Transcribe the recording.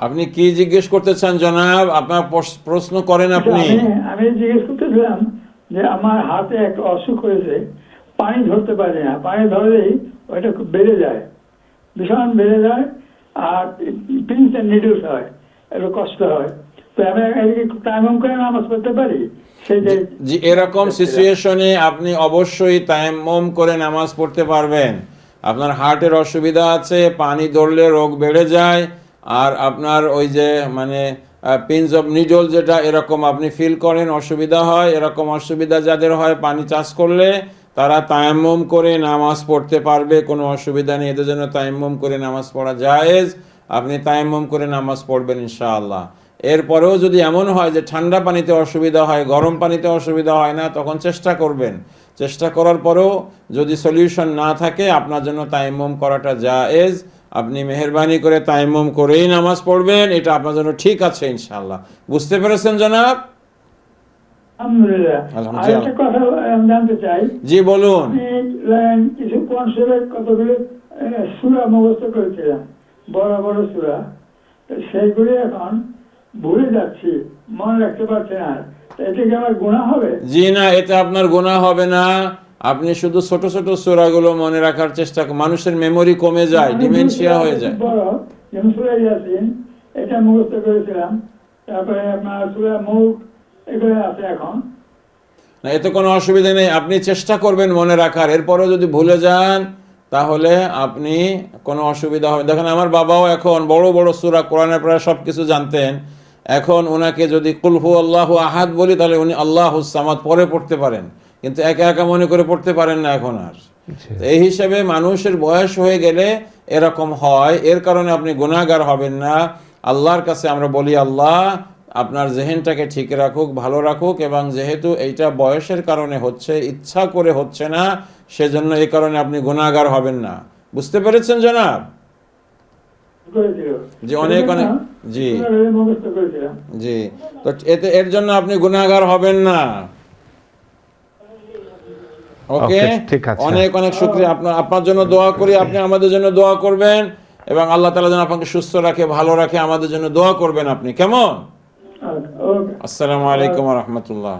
আপনি কি জিজ্ঞেস করতে চান জনাব? আপনার প্রশ্ন করেন আপনি। আমি জিজ্ঞেস করতেছিলাম যে আমার হাতে একটা অসুখ হয়েছে, পানি ধরতে পারি না, পানি ধরলেই ওইটা খুব বেড়ে যায়, ভীষণ বেড়ে যায়, আর পিনস এন্ড নিডলস হয়, একটু কষ্ট হয়। তো আমি টাইম করে নামাজ পড়তে পারি সেটাই। জি, এরকম সিচুয়েশনে আপনি অবশ্যই তায়াম্মুম করে নামাজ পড়তে পারবেন। আপনার হার্টের অসুবিধা আছে, পানি ধরলে রোগ বেড়ে যায়, আর আপনার ওই যে মানে পিনস অফ নিডল যেটা এরকম আপনি ফিল করেন, অসুবিধা হয়, এরকম অসুবিধা যাদের হয় পানি চাষ করলে তারা তায়াম্মুম করে নামাজ পড়তে পারবে, কোনো অসুবিধা নেই। এদের জন্য তায়াম্মুম করে নামাজ পড়া জায়েজ, আপনি তায়াম্মুম করে নামাজ পড়বেন ইনশাআল্লাহ। এরপরেও যদি এমন হয় যে ঠান্ডা পানিতে অসুবিধা হয়, গরম পানিতে অসুবিধা হয় না, তখন চেষ্টা করবেন। চেষ্টা করার পরেও যদি সলিউশন না থাকে, আপনার জন্য তায়াম্মুম করাটা জায়েজ। আপনি মেহেরবানি করে তায়াম্মুম করেই নামাজ পড়বেন, এটা আপনার জন্য ঠিক আছে ইনশাআল্লাহ। বুঝতে পেরেছেন জনাব? আলহামদুলিল্লাহ। আরেকটা কথা আমি জানতে চাই। জি বলুন। কিছু কোরআন শরীফের কতগুলো সূরা মুখস্থ করেছিলাম, বড় বড় সূরা, সেইগুলি এখন ভুলে যাচ্ছি, মনে রাখতে পারছি না। এতে কি আমার গুনাহ হবে? জি না, এতে আপনার গুনাহ হবে না। আপনি শুধু ছোট ছোট সূরাগুলো মনে রাখার চেষ্টা করুন। মানুষের মেমোরি কমে যায়, ডিমেনশিয়া হয়ে যায়। বড় যেমন সূরা ইয়াসিন, এটা মুখস্থ করেছিলাম, তারপরে আপনার সূরা মুলক, এগুলো আছে এখন। না, এতে কোনো অসুবিধা নেই, আপনি চেষ্টা করবেন মনে রাখার। এরপরেও যদি ভুলে যান তাহলে আপনি কোনো অসুবিধা হবে। দেখেন আমার বাবাও এখন বড় বড় সূরা কোরআনের প্রায় সব কিছু জানতেন। এখন ওনাকে যদি কুল হু আল্লাহু আহাদ বলি তাহলে উনি আল্লাহুস সামাদ পরে পড়তে পারেন, কিন্তু একা একা মনে করে পড়তে পারেন না এখন আর। এই হিসাবে মানুষের বয়স হয়ে গেলে এরকম হয়, এর কারণে আপনি গুনাহগার হবেন না। আল্লাহর কাছে আমরা বলি, আল্লাহ আপনার জেহেনটাকে ঠিক রাখুক, ভালো রাখুক, এবং যেহেতু এইটা বয়সের কারণে হচ্ছে, ইচ্ছা করে হচ্ছে না, সেজন্য এই কারণে আপনি গুনাহগার হবেন না। বুঝতে পেরেছেন জনাব? জি, অনেক অনেক জি জি। তো এতে এর জন্য আপনি গুনাহগার হবেন না। ওকে, ঠিক আছে। অনেক অনেক শুকরিয়া। আপনার জন্য দোয়া করি, আপনি আমাদের জন্য দোয়া করবেন, এবং আল্লাহ তাআলা যেন আপনাকে সুস্থ রাখে, ভালো রাখে, আমাদের জন্য দোয়া করবেন আপনি। কেমন? আসসালামু আলাইকুম ওয়া রাহমাতুল্লাহ।